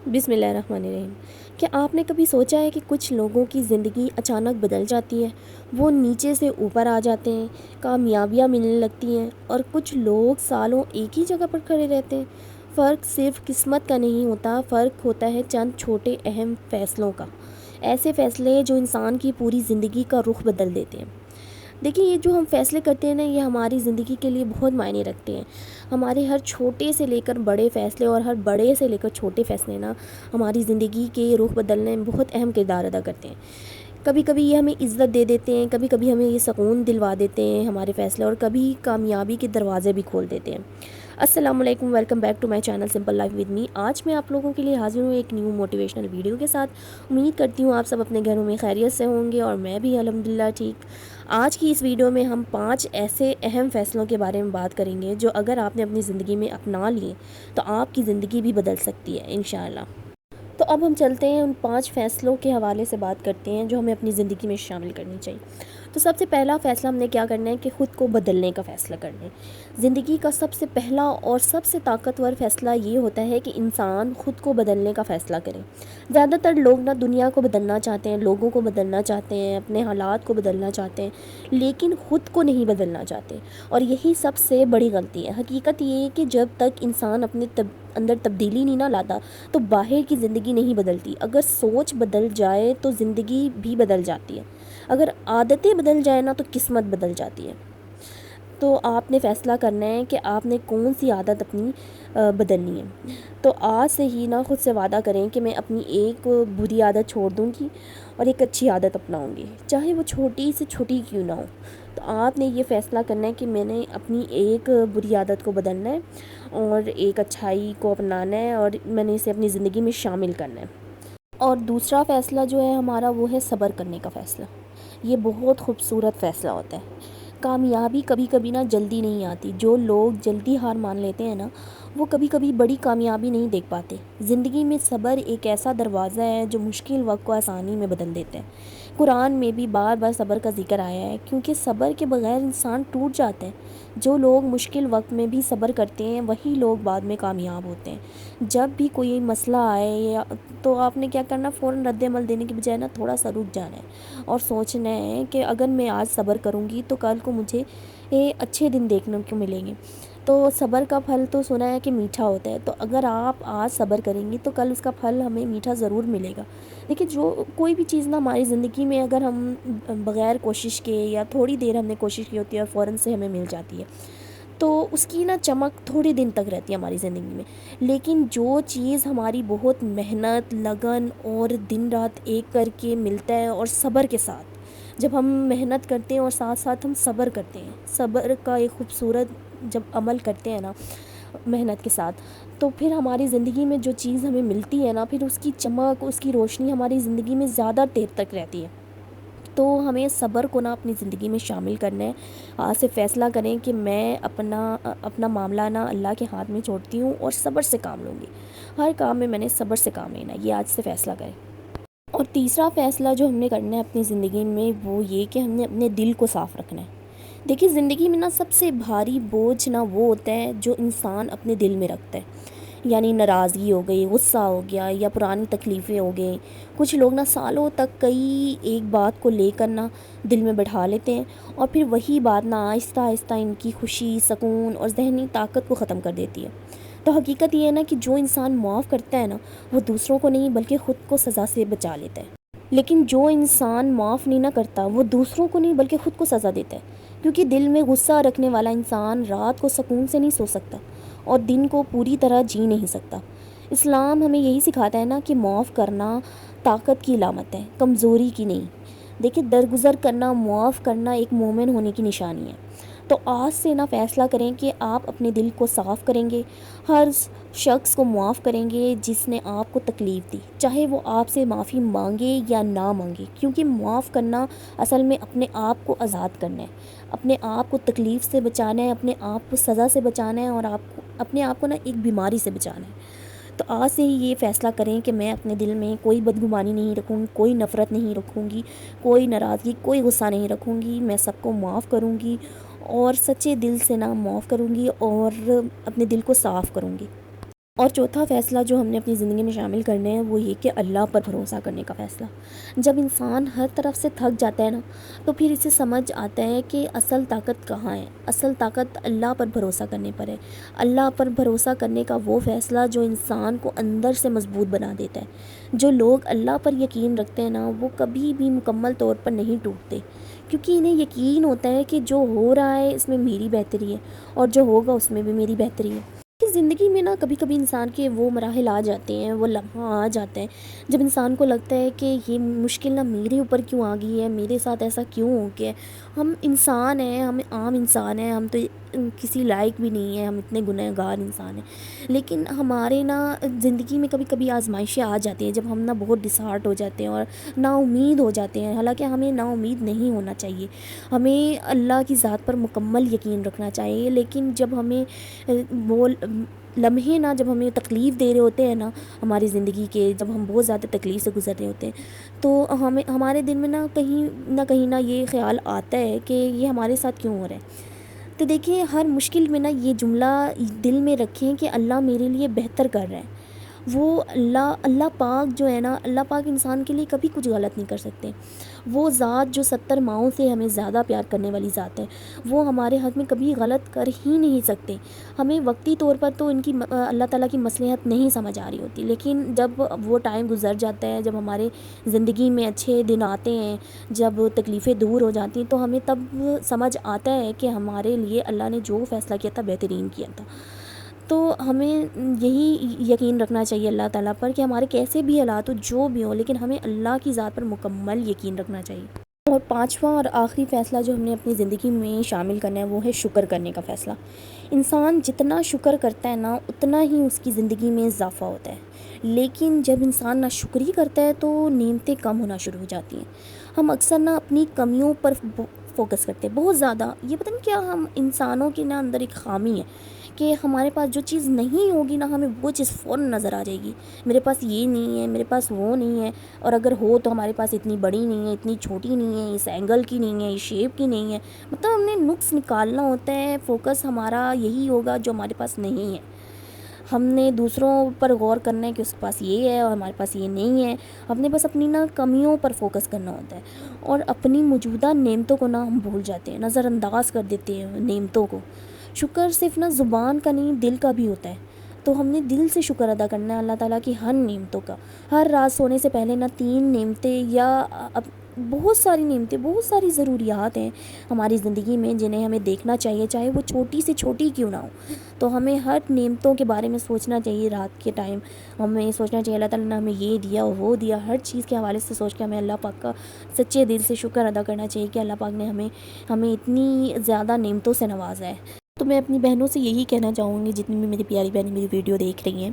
बिस्मिल्लाहिर्रहमानिर्रहीम। क्या आपने कभी सोचा है कि कुछ लोगों की ज़िंदगी अचानक बदल जाती है, वो नीचे से ऊपर आ जाते हैं, कामयाबियाँ मिलने लगती हैं और कुछ लोग सालों एक ही जगह पर खड़े रहते हैं। फ़र्क सिर्फ किस्मत का नहीं होता, फ़र्क होता है चंद छोटे अहम फ़ैसलों का। ऐसे फ़ैसले जो इंसान की पूरी ज़िंदगी का रुख बदल देते हैं। देखिए, ये जो हम फ़ैसले करते हैं ना, ये हमारी ज़िंदगी के लिए बहुत मायने रखते हैं। हमारे हर छोटे से लेकर बड़े फ़ैसले और हर बड़े से लेकर छोटे फ़ैसले ना हमारी ज़िंदगी के रुख बदलने में बहुत अहम किरदार अदा करते हैं। कभी कभी ये हमें इज़्ज़त दे देते हैं, कभी कभी हमें ये सुकून दिलवा देते हैं हमारे फ़ैसले, और कभी कामयाबी के दरवाज़े भी खोल देते हैं। अस्सलाम वालेकुम, welcome back to my channel simple life with me. आज मैं आप लोगों के लिए हाज़िर हूँ एक न्यू मोटिवेशनल वीडियो के साथ। उम्मीद करती हूँ आप सब अपने घरों में खैरियत से होंगे और मैं भी अल्हम्दुलिल्लाह ठीक। आज की इस वीडियो में हम 5 ऐसे अहम फ़ैसलों के बारे में बात करेंगे जो अगर आपने अपनी ज़िंदगी में अपना लिए तो आपकी ज़िंदगी भी बदल सकती है इंशाअल्लाह। तो अब हम चलते हैं उन 5 फ़ैसलों के हवाले से बात करते हैं जो हमें अपनी ज़िंदगी में शामिल करनी चाहिए। तो सबसे पहला फ़ैसला हमने क्या करना है कि ख़ुद को बदलने का फ़ैसला करना है। ज़िंदगी का सबसे पहला और सबसे ताकतवर फ़ैसला ये होता है कि इंसान ख़ुद को बदलने का फ़ैसला करे। ज़्यादातर लोग ना दुनिया को बदलना चाहते हैं, लोगों को बदलना चाहते हैं, अपने हालात को बदलना चाहते हैं, लेकिन ख़ुद को नहीं बदलना चाहते, और यही सबसे बड़ी गलती है। हकीकत ये है कि जब तक इंसान अपने अंदर तब्दीली नहीं ना लाता तो बाहर की ज़िंदगी नहीं बदलती। अगर सोच बदल जाए तो ज़िंदगी भी बदल जाती है। अगर आदतें बदल जाए ना तो किस्मत बदल जाती है। तो आपने फ़ैसला करना है कि आपने कौन सी आदत अपनी बदलनी है। तो आज से ही ना खुद से वादा करें कि मैं अपनी एक बुरी आदत छोड़ दूंगी और एक अच्छी आदत अपनाऊंगी, चाहे वो छोटी से छोटी क्यों ना हो। तो आपने ये फ़ैसला करना है कि मैंने अपनी एक बुरी आदत को बदलना है और एक अच्छाई को अपनाना है और मैंने इसे अपनी ज़िंदगी में शामिल करना है। और दूसरा फ़ैसला जो है हमारा, वो है सब्र करने का फ़ैसला। ये बहुत खूबसूरत फ़ैसला होता है। कामयाबी कभी कभी ना जल्दी नहीं आती। जो लोग जल्दी हार मान लेते हैं ना, वो कभी कभी बड़ी कामयाबी नहीं देख पाते। ज़िंदगी में सब्र एक ऐसा दरवाज़ा है जो मुश्किल वक्त को आसानी में बदल देता है। कुरान में भी बार बार सब्र का जिक्र आया है, क्योंकि सब्र के बगैर इंसान टूट जाता है। जो लोग मुश्किल वक्त में भी सब्र करते हैं वही लोग बाद में कामयाब होते हैं। जब भी कोई मसला आए या तो आपने क्या करना, फ़ौरन रद्द-ए-अमल देने की बजाय ना थोड़ा सा रुक जाना है और सोचना है कि अगर मैं आज सब्र करूँगी तो कल को मुझे अच्छे दिन देखने को मिलेंगे। तो सब्र का फल तो सुना है कि मीठा होता है, तो अगर आप आज सब्र करेंगी तो कल उसका फल हमें मीठा ज़रूर मिलेगा। देखिए, जो कोई भी चीज़ ना हमारी ज़िंदगी में अगर हम बग़ैर कोशिश के या थोड़ी देर हमने कोशिश की होती है और फ़ौरन से हमें मिल जाती है, तो उसकी ना चमक थोड़ी दिन तक रहती है हमारी ज़िंदगी में। लेकिन जो चीज़ हमारी बहुत मेहनत, लगन और दिन रात एक करके मिलता है और सब्र के साथ, जब हम मेहनत करते हैं और साथ साथ हम सब्र करते हैं, सब्र का एक खूबसूरत जब अमल करते हैं ना मेहनत के साथ, तो फिर हमारी ज़िंदगी में जो चीज़ हमें मिलती है ना, फिर उसकी चमक, उसकी रोशनी हमारी ज़िंदगी में ज़्यादा देर तक रहती है। तो हमें सब्र को ना अपनी ज़िंदगी में शामिल करना है। आज से फ़ैसला करें कि मैं अपना मामला ना अल्लाह के हाथ में छोड़ती हूँ और सब्र से काम लूँगी। हर काम में मैंने सब्र से काम लेना है, ये आज से फ़ैसला करें। और तीसरा फ़ैसला जो हमने करना है अपनी ज़िंदगी में, वो ये कि हमने अपने दिल को साफ़ रखना है। देखिए, ज़िंदगी में ना सबसे भारी बोझ ना वो होता है जो इंसान अपने दिल में रखता है। यानी नाराज़गी हो गई, गुस्सा हो गया या पुरानी तकलीफ़ें हो गई। कुछ लोग ना सालों तक कई एक बात को लेकर ना दिल में बैठा लेते हैं और फिर वही बात ना आहिस्ता आहिस्ता इनकी खुशी, सुकून और ज़हनी ताकत को ख़त्म कर देती है। तो हकीकत ये है ना कि जो इंसान माफ़ करता है ना, वो दूसरों को नहीं बल्कि ख़ुद को सज़ा से बचा लेता है। लेकिन जो इंसान माफ़ नहीं ना करता, वो दूसरों को नहीं बल्कि ख़ुद को सज़ा देता है। क्योंकि दिल में गुस्सा रखने वाला इंसान रात को सुकून से नहीं सो सकता और दिन को पूरी तरह जी नहीं सकता। इस्लाम हमें यही सिखाता है ना कि माफ़ करना ताकत की अलामत है, कमज़ोरी की नहीं। देखिए, दरगुज़र करना, माफ़ करना एक मोमिन होने की निशानी है। तो आज से ना फ़ैसला करें कि आप अपने दिल को साफ़ करेंगे, हर शख्स को माफ़ करेंगे जिसने आपको तकलीफ़ दी, चाहे वो आपसे माफ़ी मांगे या ना मांगे। क्योंकि माफ़ करना असल में अपने आप को आज़ाद करना है, अपने आप को तकलीफ़ से बचाना है, अपने आप को सज़ा से बचाना है और अपने आप को ना एक बीमारी से बचाना है। तो आज से ही ये फ़ैसला करें कि मैं अपने दिल में कोई बदगुमानी नहीं रखूँगी, कोई नफ़रत नहीं रखूँगी, कोई नाराज़गी, कोई गुस्सा नहीं रखूँगी। मैं सबको माफ़ करूँगी और सच्चे दिल से ना माफ़ करूँगी और अपने दिल को साफ़ करूँगी। اور چوتھا فیصلہ جو ہم نے اپنی زندگی میں شامل کرنا ہے وہ یہ کہ اللہ پر بھروسہ کرنے کا فیصلہ۔ جب انسان ہر طرف سے تھک جاتا ہے نا، تو پھر اسے سمجھ آتا ہے کہ اصل طاقت کہاں ہے۔ اصل طاقت اللہ پر بھروسہ کرنے پر ہے۔ اللہ پر بھروسہ کرنے کا وہ فیصلہ جو انسان کو اندر سے مضبوط بنا دیتا ہے۔ جو لوگ اللہ پر یقین رکھتے ہیں نا، وہ کبھی بھی مکمل طور پر نہیں ٹوٹتے، کیونکہ انہیں یقین ہوتا ہے کہ جو ہو رہا ہے اس میں میری بہتری ہے، اور جو ہوگا اس میں بھی میری بہتری ہے۔ کہ زندگی میں نا کبھی کبھی انسان کے وہ مراحل آ جاتے ہیں، وہ لمحہ آ جاتے ہیں جب انسان کو لگتا ہے کہ یہ مشکل نہ میرے اوپر کیوں آ گئی ہے، میرے ساتھ ایسا کیوں ہو گیا ہے۔ ہم انسان ہیں، ہم عام انسان ہیں، ہم تو کسی لائق بھی نہیں ہیں، ہم اتنے گنہگار انسان ہیں، لیکن ہمارے نا زندگی میں کبھی کبھی آزمائشیں آ جاتی ہیں جب ہم نا بہت ڈسہارٹ ہو جاتے ہیں اور نا امید ہو جاتے ہیں۔ حالانکہ ہمیں نا امید نہیں ہونا چاہیے، ہمیں اللہ کی ذات پر مکمل یقین رکھنا چاہیے۔ لیکن جب ہمیں وہ لمحے نا جب ہمیں تکلیف دے رہے ہوتے ہیں نا ہماری زندگی کے، جب ہم بہت زیادہ تکلیف سے گزر رہے ہوتے ہیں، تو ہمارے دل میں نا کہیں نہ یہ خیال آتا ہے کہ یہ ہمارے ساتھ کیوں ہو رہا ہے۔ تو دیکھیں، ہر مشکل میں نا یہ جملہ دل میں رکھیں کہ اللہ میرے لیے بہتر کر رہا ہے۔ وہ اللہ پاک جو ہے نا، اللہ پاک انسان کے لیے کبھی کچھ غلط نہیں کر سکتے۔ وہ ذات جو 70 ماؤں سے ہمیں زیادہ پیار کرنے والی ذات ہے، وہ ہمارے حق میں کبھی غلط کر ہی نہیں سکتے۔ ہمیں وقتی طور پر تو ان کی اللہ تعالیٰ کی مصلحت نہیں سمجھ آ رہی ہوتی، لیکن جب وہ ٹائم گزر جاتا ہے، جب ہمارے زندگی میں اچھے دن آتے ہیں، جب تکلیفیں دور ہو جاتی ہیں، تو ہمیں تب سمجھ آتا ہے کہ ہمارے لیے اللہ نے جو فیصلہ کیا تھا بہترین کیا تھا۔ تو ہمیں یہی یقین رکھنا چاہیے اللہ تعالیٰ پر کہ ہمارے کیسے بھی حالات ہو، جو بھی ہو، لیکن ہمیں اللہ کی ذات پر مکمل یقین رکھنا چاہیے۔ اور پانچواں اور آخری فیصلہ جو ہم نے اپنی زندگی میں شامل کرنا ہے وہ ہے شکر کرنے کا فیصلہ۔ انسان جتنا شکر کرتا ہے نا، اتنا ہی اس کی زندگی میں اضافہ ہوتا ہے، لیکن جب انسان ناشکری کرتا ہے تو نعمتیں کم ہونا شروع ہو جاتی ہیں۔ ہم اکثر نا اپنی کمیوں پر فوکس کرتے ہیں بہت زیادہ۔ یہ پتہ نہیں کیا، ہم انسانوں کے نا اندر ایک خامی ہے کہ ہمارے پاس جو چیز نہیں ہوگی نا، ہمیں وہ چیز فوراً نظر آ جائے گی۔ میرے پاس یہ نہیں ہے، میرے پاس وہ نہیں ہے، اور اگر ہو تو ہمارے پاس اتنی بڑی نہیں ہے، اتنی چھوٹی نہیں ہے، اس اینگل کی نہیں ہے، اس شیپ کی نہیں ہے۔ مطلب ہم نے نقص نکالنا ہوتا ہے، فوکس ہمارا یہی ہوگا جو ہمارے پاس نہیں ہے۔ ہم نے دوسروں پر غور کرنا ہے کہ اس کے پاس یہ ہے اور ہمارے پاس یہ نہیں ہے۔ ہم نے بس اپنی نا کمیوں پر فوکس کرنا ہوتا ہے، اور اپنی موجودہ نعمتوں کو نا ہم بھول جاتے ہیں، نظر انداز کر دیتے ہیں نعمتوں کو۔ شکر صرف نا زبان کا نہیں، دل کا بھی ہوتا ہے۔ تو ہم نے دل سے شکر ادا کرنا ہے اللہ تعالیٰ کی ہر نعمتوں کا۔ ہر رات سونے سے پہلے نا 3 نعمتیں یا بہت ساری نعمتیں، بہت ساری ضروریات ہیں ہماری زندگی میں جنہیں ہمیں دیکھنا چاہیے، چاہے وہ چھوٹی سے چھوٹی کیوں نہ ہو۔ تو ہمیں ہر نعمتوں کے بارے میں سوچنا چاہیے رات کے ٹائم۔ ہمیں سوچنا چاہیے اللہ تعالیٰ نے ہمیں یہ دیا، وہ دیا، ہر چیز کے حوالے سے سوچ کے ہمیں اللہ پاک کا سچے دل سے شکر ادا کرنا چاہیے کہ اللہ پاک نے ہمیں اتنی زیادہ نعمتوں سے نوازا ہے۔ تو میں اپنی بہنوں سے یہی کہنا چاہوں گی، جتنی بھی میری پیاری بہنیں میری ویڈیو دیکھ رہی ہیں،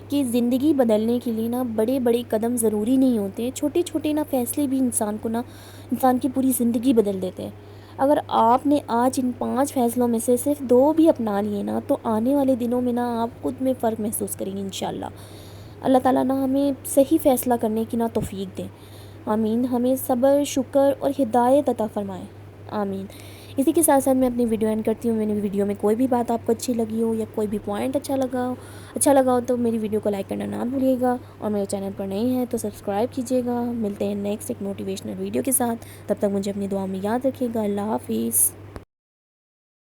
کہ زندگی بدلنے کے لیے نا بڑے بڑے قدم ضروری نہیں ہوتے، چھوٹے چھوٹے نا فیصلے بھی انسان کی پوری زندگی بدل دیتے ہیں۔ اگر آپ نے آج ان 5 فیصلوں میں سے صرف 2 بھی اپنا لیے نا، تو آنے والے دنوں میں نا آپ خود میں فرق محسوس کریں گے انشاءاللہ۔ اللہ تعالیٰ نا ہمیں صحیح فیصلہ کرنے کی نا توفیق دیں، آمین۔ ہمیں صبر، شکر اور ہدایت عطا فرمائے، آمین۔ اسی کے ساتھ ساتھ میں اپنی ویڈیو اینڈ کرتی ہوں۔ میری ویڈیو میں کوئی بھی بات آپ کو اچھی لگی ہو یا کوئی بھی پوائنٹ اچھا لگا ہو تو میری ویڈیو کو لائک کرنا نہ بھولیے گا، اور میرے چینل پر نئے ہیں تو سبسکرائب کیجیے گا۔ ملتے ہیں نیکسٹ ایک موٹیویشنل ویڈیو کے ساتھ، تب تک مجھے اپنی دعا میں یاد رکھیے گا۔ اللہ حافظ۔